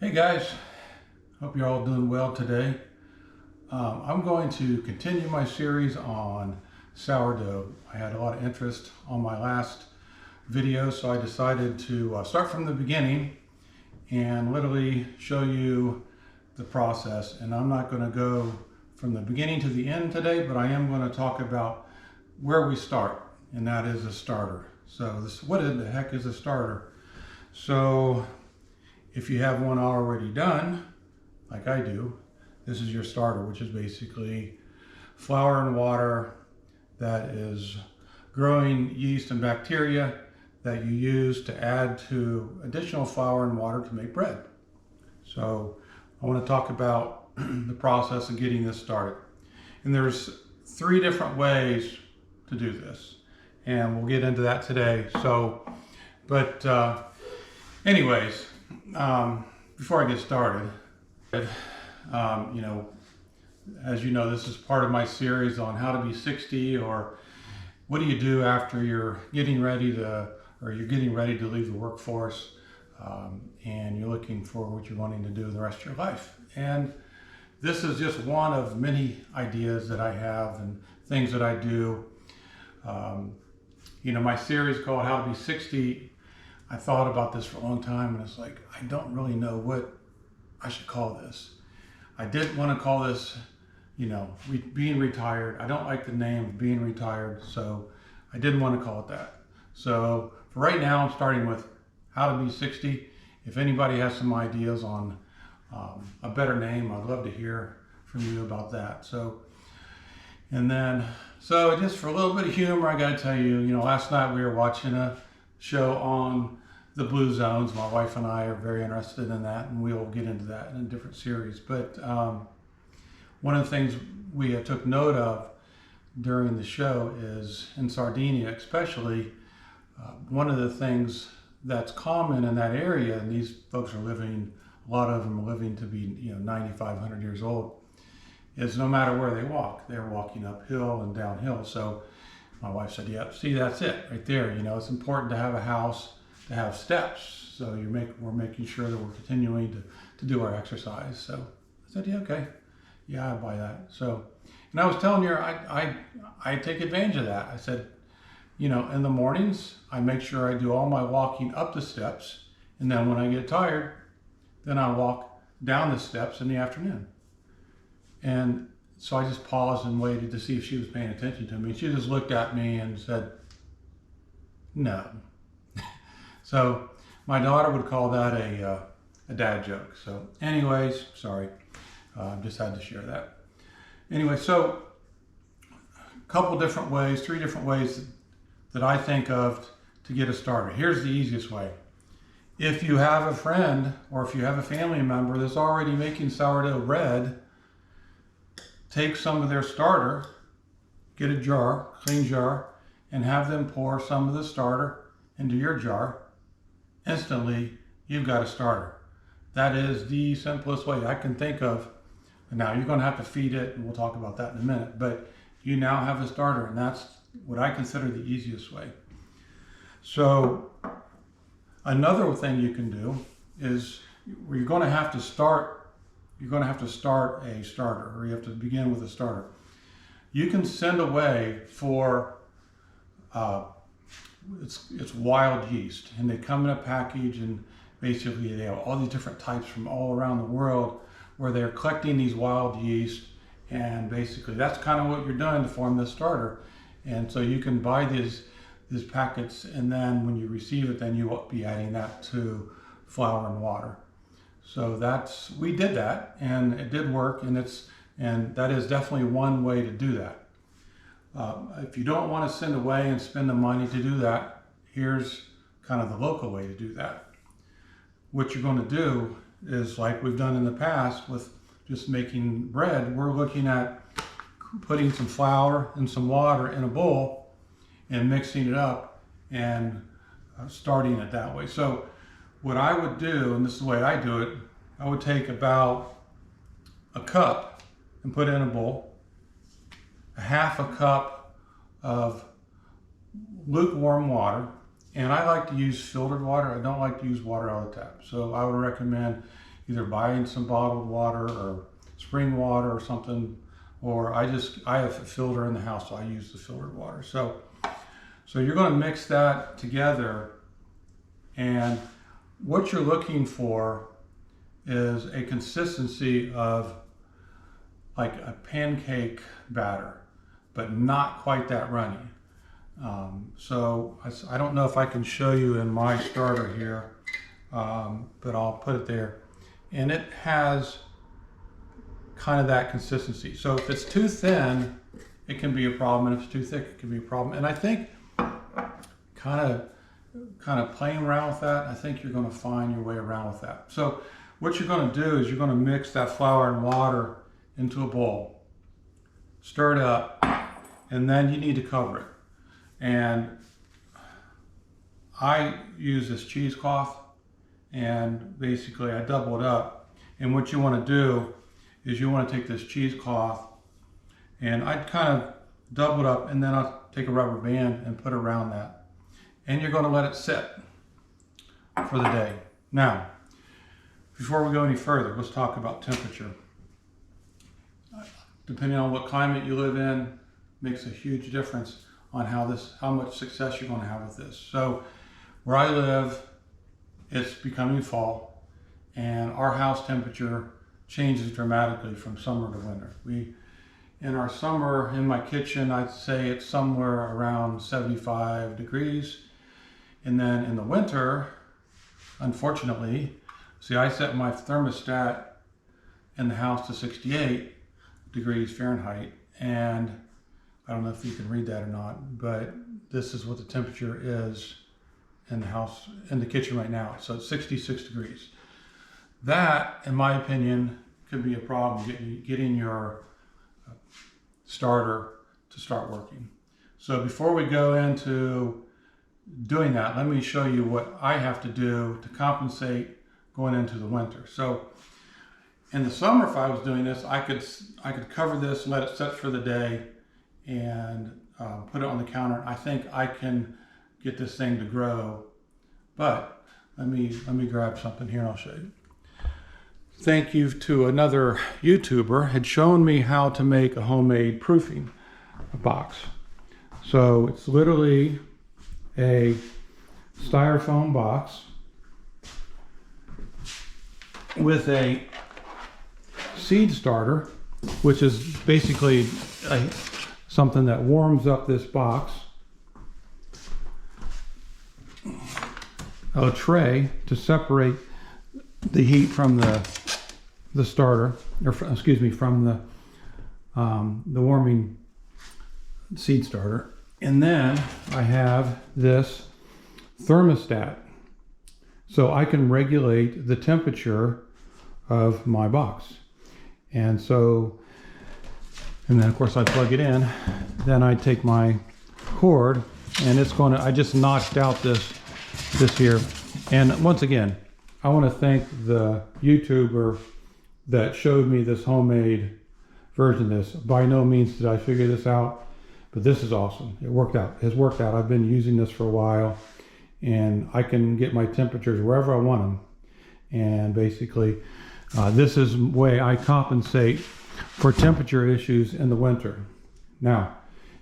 Hey guys, hope you're all doing well today. I'm going to continue my series on sourdough. I had a lot of interest on my last video, so I decided to start from the beginning and literally show you the process. And I'm not going to go from the beginning to the end today, but I am going to talk about where we start, and that is a starter. So what in the heck is a starter? So if you have one already done, like I do, this is your starter, which is basically flour and water that is growing yeast and bacteria that you use to add to additional flour and water to make bread. So I want to talk about the process of getting this started. And there's 3 different ways to do this, and we'll get into that today. Anyways, before I get started, as you know, this is part of my series on how to be 60, or what do you do after you're getting ready to leave the workforce, and you're looking for what you're wanting to do the rest of your life. And this is just one of many ideas that I have and things that I do. My series called How to Be 60, I thought about this for a long time, and it's like, I don't really know what I should call this. I didn't want to call this, being retired. I don't like the name of being retired, so I didn't want to call it that. So for right now, I'm starting with How to Be 60. If anybody has some ideas on a better name, I'd love to hear from you about that. So just for a little bit of humor, I got to tell you, last night we were watching a show on the blue zones. My wife and I are very interested in that, and we'll get into that in a different series. But one of the things we took note of during the show is in Sardinia, especially, one of the things that's common in that area, and these folks are living, a lot of them are living to be 9,500 years old, is no matter where they walk, they're walking uphill and downhill. So my wife said, "Yeah, see, that's it right there. It's important to have a house to have steps. So we're making sure that we're continuing to do our exercise." So I said, "Yeah, okay, yeah, I buy that." So, and I was telling her, I take advantage of that. I said, in the mornings, I make sure I do all my walking up the steps, and then when I get tired, then I walk down the steps in the afternoon. And so I just paused and waited to see if she was paying attention to me. She just looked at me and said, "No." So my daughter would call that a dad joke. So anyways, sorry, just had to share that. Anyway, so a couple different ways, 3 different ways that I think of to get a starter. Here's the easiest way. If you have a friend or if you have a family member that's already making sourdough bread, take some of their starter, get a jar, clean jar, and have them pour some of the starter into your jar. Instantly, you've got a starter. That is the simplest way I can think of. Now, you're going to have to feed it, and we'll talk about that in a minute, but you now have a starter, and that's what I consider the easiest way. So another thing you can do is you're going to have to start a starter, or you have to begin with a starter. You can send away for it's wild yeast, and they come in a package, and basically they have all these different types from all around the world where they're collecting these wild yeast, and basically that's kind of what you're doing to form this starter. And so you can buy these packets, and then when you receive it, then you will be adding that to flour and water. So we did that, and it did work, and that is definitely one way to do that. If you don't want to send away and spend the money to do that, here's kind of the local way to do that. What you're going to do is, like we've done in the past with just making bread, we're looking at putting some flour and some water in a bowl and mixing it up and starting it that way. So what I would do, and this is the way I do it, I would take about a cup and put it in a bowl, a half a cup of lukewarm water, and I like to use filtered water. I don't like to use water out of the tap. So I would recommend either buying some bottled water or spring water or something, or I have a filter in the house, so I use the filtered water. So you're going to mix that together, and what you're looking for is a consistency of like a pancake batter, but not quite that runny. So I don't know if I can show you in my starter here, but I'll put it there. And it has kind of that consistency. So if it's too thin, it can be a problem, and if it's too thick, it can be a problem. And I think kind of playing around with that, I think you're going to find your way around with that. So what you're going to do is you're going to mix that flour and water into a bowl, stir it up, and then you need to cover it. And I use this cheesecloth, and basically I double it up. And what you want to do is you want to take this cheesecloth, and I'd kind of double it up, and then I'll take a rubber band and put it around that. And you're going to let it sit for the day. Now, before we go any further, let's talk about temperature. Depending on what climate you live in, makes a huge difference on how much success you're going to have with this. So where I live, it's becoming fall, and our house temperature changes dramatically from summer to winter. In our summer, in my kitchen, I'd say it's somewhere around 75 degrees. And then in the winter, unfortunately, see, I set my thermostat in the house to 68 degrees Fahrenheit, and I don't know if you can read that or not, but this is what the temperature is in the house, in the kitchen right now. So it's 66 degrees. That, in my opinion, could be a problem getting your starter to start working. So before we go into doing that, let me show you what I have to do to compensate going into the winter. So in the summer, if I was doing this, I could cover this, let it set for the day, and put it on the counter. I think I can get this thing to grow, but let me grab something here and I'll show you. Thank you to another YouTuber had shown me how to make a homemade proofing box. So it's literally a styrofoam box with a seed starter, which is basically something that warms up this box, a tray to separate the heat from the starter, or excuse me, from the warming seed starter. And then I have this thermostat, so I can regulate the temperature of my box. And then of course I plug it in, then I take my cord, and I just notched out this here. And once again, I want to thank the YouTuber that showed me this homemade version of this. By no means did I figure this out, but this is awesome. It worked out. It's worked out. I've been using this for a while, and I can get my temperatures wherever I want them. And basically, this is the way I compensate for temperature issues in the winter. Now,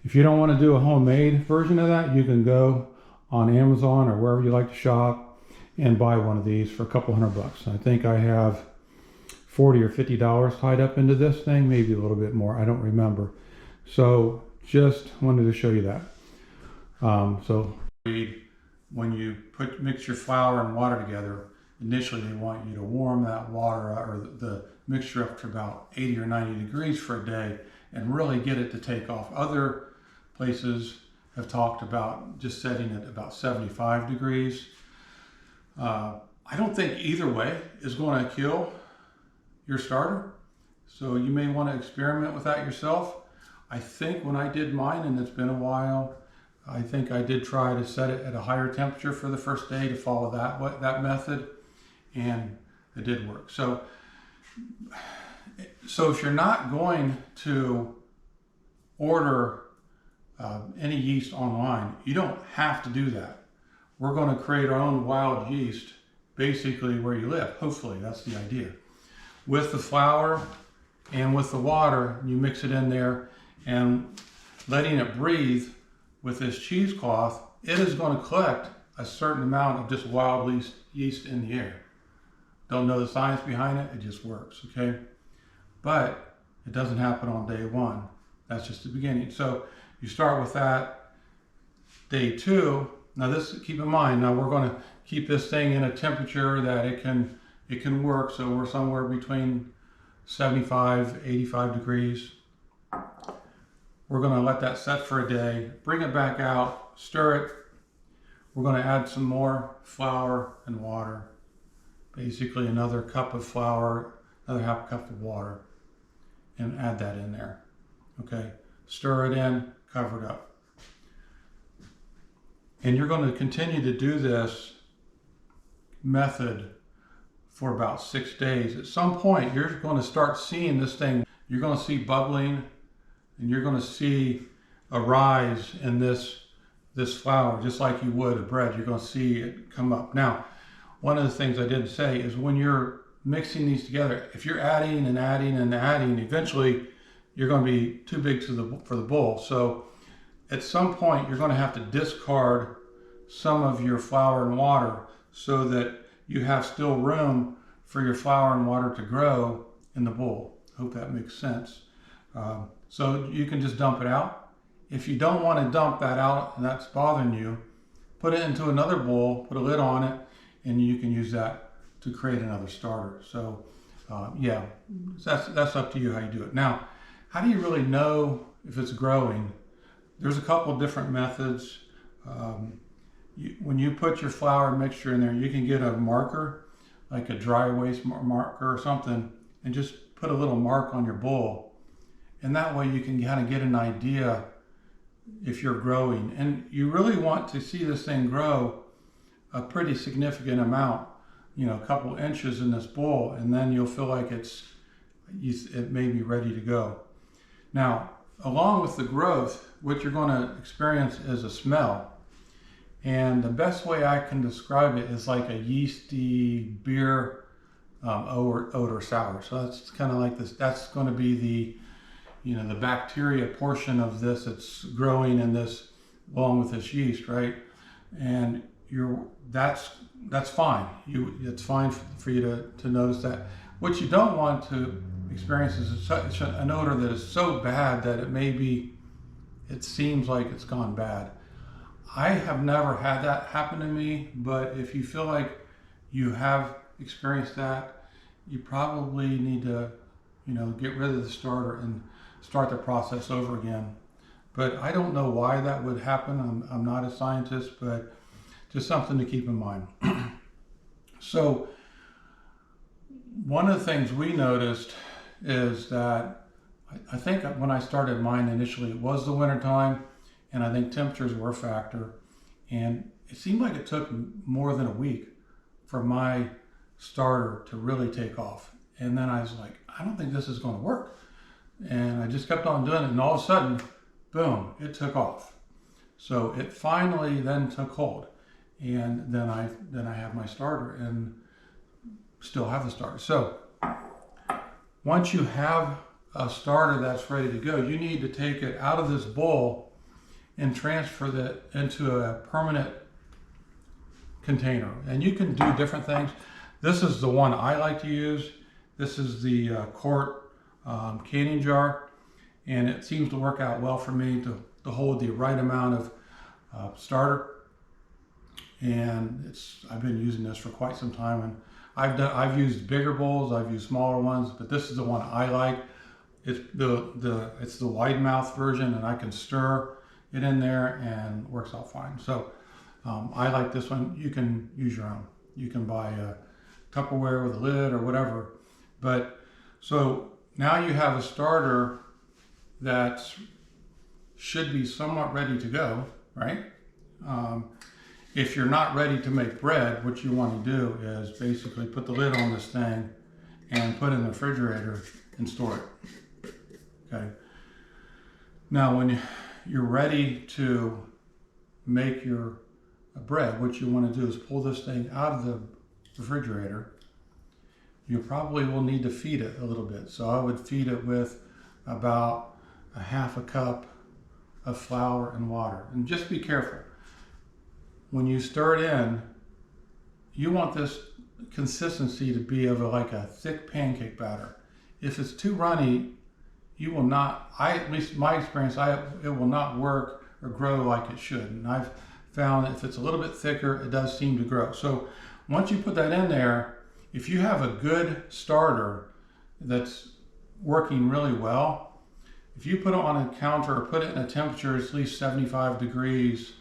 if you don't want to do a homemade version of that, you can go on Amazon or wherever you like to shop and buy one of these for a couple $100. I think I have $40 or $50 tied up into this thing, maybe a little bit more, I don't remember. So just wanted to show you that. So when you mix your flour and water together, initially they want you to warm that water or the mixture up to about 80 or 90 degrees for a day and really get it to take off. Other places have talked about just setting it about 75 degrees. I don't think either way is going to kill your starter, so you may want to experiment with that yourself. I think when I did mine, and it's been a while, I think I did try to set it at a higher temperature for the first day to follow that method, and it did work. So if you're not going to order any yeast online, you don't have to do that. We're going to create our own wild yeast basically where you live. Hopefully, that's the idea. with the flour and with the water. You mix it in there and letting it breathe with this cheesecloth, it is going to collect a certain amount of just wild yeast in the air. Don't know the science behind it, it just works, okay? But it doesn't happen on day one. That's just the beginning. So you start with that. Day two, now this, keep in mind, now we're going to keep this thing in a temperature that it can work. So we're somewhere between 75, 85 degrees. We're going to let that set for a day, bring it back out, stir it. We're going to add some more flour and water. Basically another cup of flour, another half cup of water, and add that in there. Okay, stir it in, cover it up. And you're going to continue to do this method for about 6 days. At some point, you're going to start seeing this thing. You're going to see bubbling, and you're going to see a rise in this flour, just like you would a bread. You're going to see it come up. Now, one of the things I didn't say is when you're mixing these together, if you're adding and adding and adding, eventually you're going to be too big for the bowl. So at some point, you're going to have to discard some of your flour and water so that you have still room for your flour and water to grow in the bowl. Hope that makes sense. So you can just dump it out. If you don't want to dump that out and that's bothering you, put it into another bowl, put a lid on it, and you can use that to create another starter. So yeah, that's up to you how you do it. Now, how do you really know if it's growing? There's a couple of different methods. When you put your flour mixture in there, you can get a marker, like a dry erase marker or something, and just put a little mark on your bowl. And that way you can kind of get an idea if you're growing. And you really want to see this thing grow a pretty significant amount, you know, a couple inches in this bowl, and then you'll feel like it may be ready to go. Now, along with the growth, what you're going to experience is a smell. And the best way I can describe it is like a yeasty beer odor sour. So that's kind of like this. That's going to be the, you know, the bacteria portion of this that's growing in this, along with this yeast, right? And that's fine. It's fine for you to notice that. What you don't want to experience is an odor that is so bad that it seems like it's gone bad. I have never had that happen to me, but if you feel like you have experienced that, you probably need to, you know, get rid of the starter and start the process over again. But I don't know why that would happen. I'm not a scientist, but just something to keep in mind. So one of the things we noticed is that I think when I started mine initially, it was the wintertime, and I think temperatures were a factor. And it seemed like it took more than a week for my starter to really take off. And then I was like, I don't think this is going to work. And I just kept on doing it, and all of a sudden, boom, it took off. So it finally then took hold. And then I have my starter and still have the starter. So once you have a starter that's ready to go, you need to take it out of this bowl and transfer that into a permanent container. And you can do different things. This is the one I like to use. This is the quart canning jar, and it seems to work out well for me to hold the right amount of starter. And I've been using this for quite some time, and I've used bigger bowls, I've used smaller ones, but this is the one I like. It's the wide mouth version, and I can stir it in there and it works out fine. So I like this one. You can use your own. You can buy a Tupperware with a lid or whatever. But so now you have a starter that should be somewhat ready to go, right? If you're not ready to make bread, what you want to do is basically put the lid on this thing and put it in the refrigerator and store it. Okay. Now, when you're ready to make your bread, what you want to do is pull this thing out of the refrigerator, you probably will need to feed it a little bit. So I would feed it with about a half a cup of flour and water. And just be careful. When you stir it in, you want this consistency to be of like a thick pancake batter. If it's too runny, you will not, at least my experience, it will not work or grow like it should. And I've found if it's a little bit thicker, it does seem to grow. So once you put that in there, if you have a good starter that's working really well, if you put it on a counter or put it in a temperature at least 75 degrees,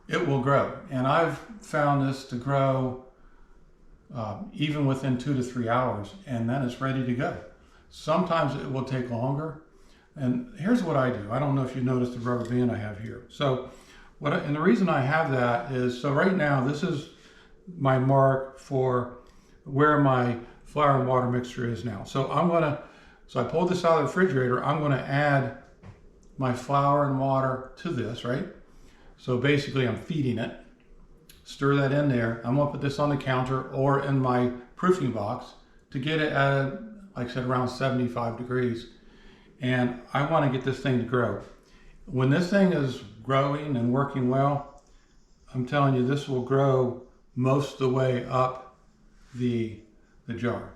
it will grow. And I've found this to grow even within 2 to 3 hours, and then it's ready to go. Sometimes it will take longer. And here's what I do. I don't know if you noticed the rubber band I have here. So and the reason I have that is, so right now this is my mark for where my flour and water mixture is now. So so I pulled this out of the refrigerator. I'm gonna add my flour and water to this, right? So basically I'm feeding it. Stir that in there. I'm gonna put this on the counter or in my proofing box to get it at, like I said, around 75 degrees. And I wanna get this thing to grow. When this thing is growing and working well, I'm telling you, this will grow most of the way up the jar.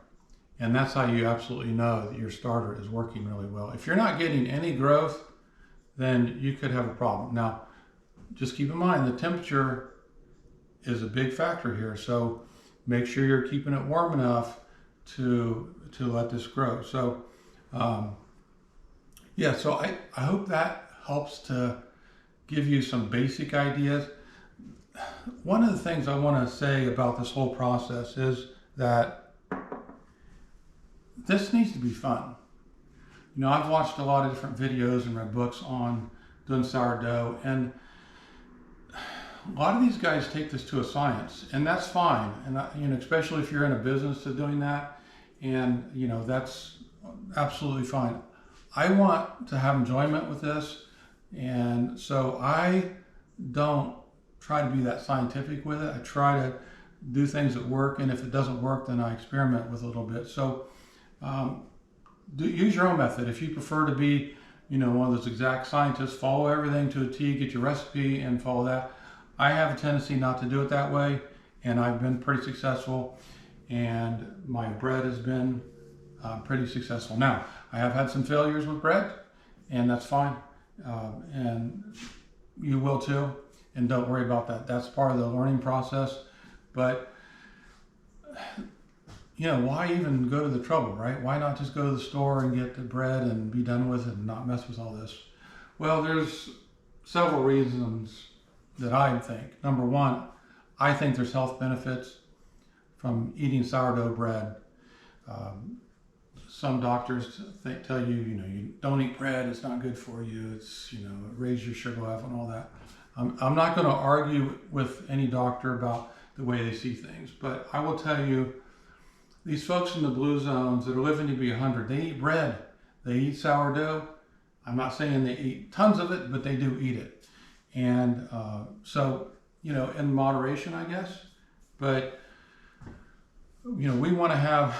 And that's how you absolutely know that your starter is working really well. If you're not getting any growth, then you could have a problem. Now, just keep in mind the temperature is a big factor here. So make sure you're keeping it warm enough to let this grow. So yeah, so I hope that helps to give you some basic ideas. One of the things I want to say about this whole process is that this needs to be fun. You know, I've watched a lot of different videos and read books on doing sourdough, and a lot of these guys take this to a science, and that's fine. And you know, especially if you're in a business of doing that, and you know, that's absolutely fine. I want to have enjoyment with this, and so I don't try to be that scientific with it. I try to do things that work, and if it doesn't work, then I experiment with it a little bit. So use your own method. If you prefer to be, you know, one of those exact scientists, follow everything to a T, get your recipe and follow that. I have a tendency not to do it that way, and I've been pretty successful, and my bread has been pretty successful. Now, I have had some failures with bread, and that's fine, and you will too, and don't worry about that. That's part of the learning process. But you know, why even go to the trouble, right? Why not just go to the store and get the bread and be done with it and not mess with all this? Well, there's several reasons that I think. Number one, I think there's health benefits from eating sourdough bread. Some doctors tell you, you know, you don't eat bread, it's not good for you, it's, you know, it raises your sugar level and all that. I'm not going to argue with any doctor about the way they see things, but I will tell you, these folks in the blue zones that are living to be 100, they eat bread, they eat sourdough. I'm not saying they eat tons of it, but they do eat it. And so, you know, in moderation, I guess. But, you know, we want to have,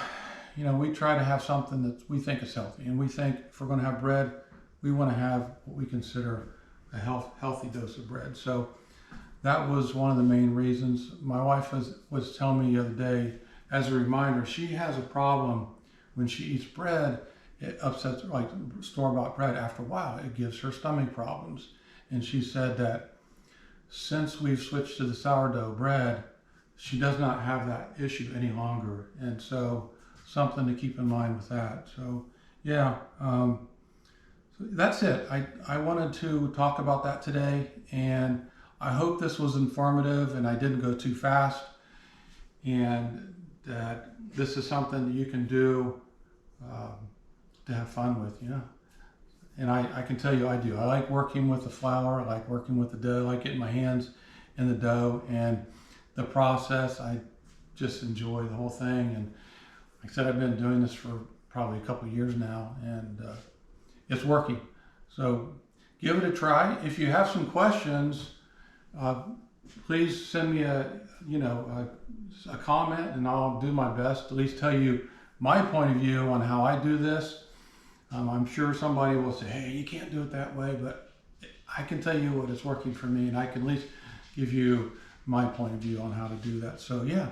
you know, we try to have something that we think is healthy. And we think if we're going to have bread, we want to have what we consider a healthy dose of bread. So that was one of the main reasons. My wife was telling me the other day, as a reminder, she has a problem when she eats bread. It upsets, like store-bought bread, after a while, it gives her stomach problems. And she said that since we've switched to the sourdough bread, she does not have that issue any longer. And so something to keep in mind with that. So yeah, so that's it. I wanted to talk about that today, and I hope this was informative and I didn't go too fast, and that this is something that you can do to have fun with, you know. And I can tell you I do. I like working with the flour, I like working with the dough, I like getting my hands in the dough, and the process, I just enjoy the whole thing. And like I said, I've been doing this for probably a couple of years now, and it's working. So give it a try. If you have some questions, please send me a comment, and I'll do my best to at least tell you my point of view on how I do this. I'm sure somebody will say, hey, you can't do it that way, but I can tell you what is working for me, and I can at least give you my point of view on how to do that. So yeah,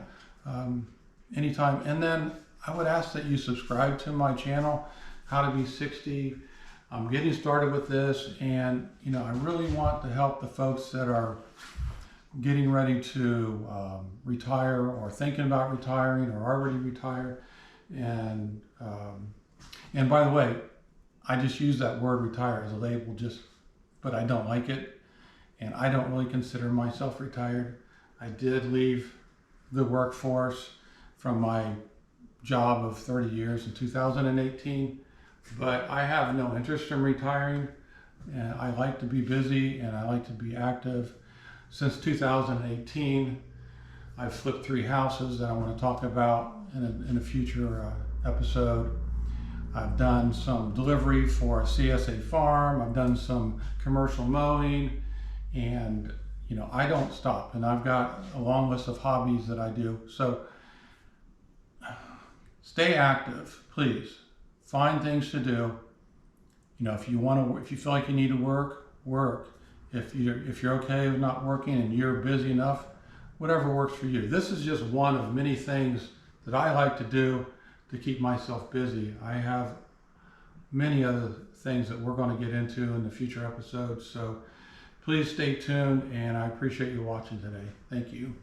anytime. And then I would ask that you subscribe to my channel, How to Be 60. I'm getting started with this, and I really want to help the folks that are getting ready to retire, or thinking about retiring, or already retired. And by the way, I just use that word retire as a label, but I don't like it, and I don't really consider myself retired. I did leave the workforce from my job of 30 years in 2018, but I have no interest in retiring, and I like to be busy, and I like to be active. Since 2018, I've flipped 3 houses that I want to talk about in a future episode. I've done some delivery for a CSA farm. I've done some commercial mowing, and I don't stop, and I've got a long list of hobbies that I do. So stay active, please. Find things to do. If you feel like you need to work. If you're okay with not working and you're busy enough, whatever works for you. This is just one of many things that I like to do to keep myself busy. I have many other things that we're going to get into in the future episodes. So please stay tuned, and I appreciate you watching today. Thank you.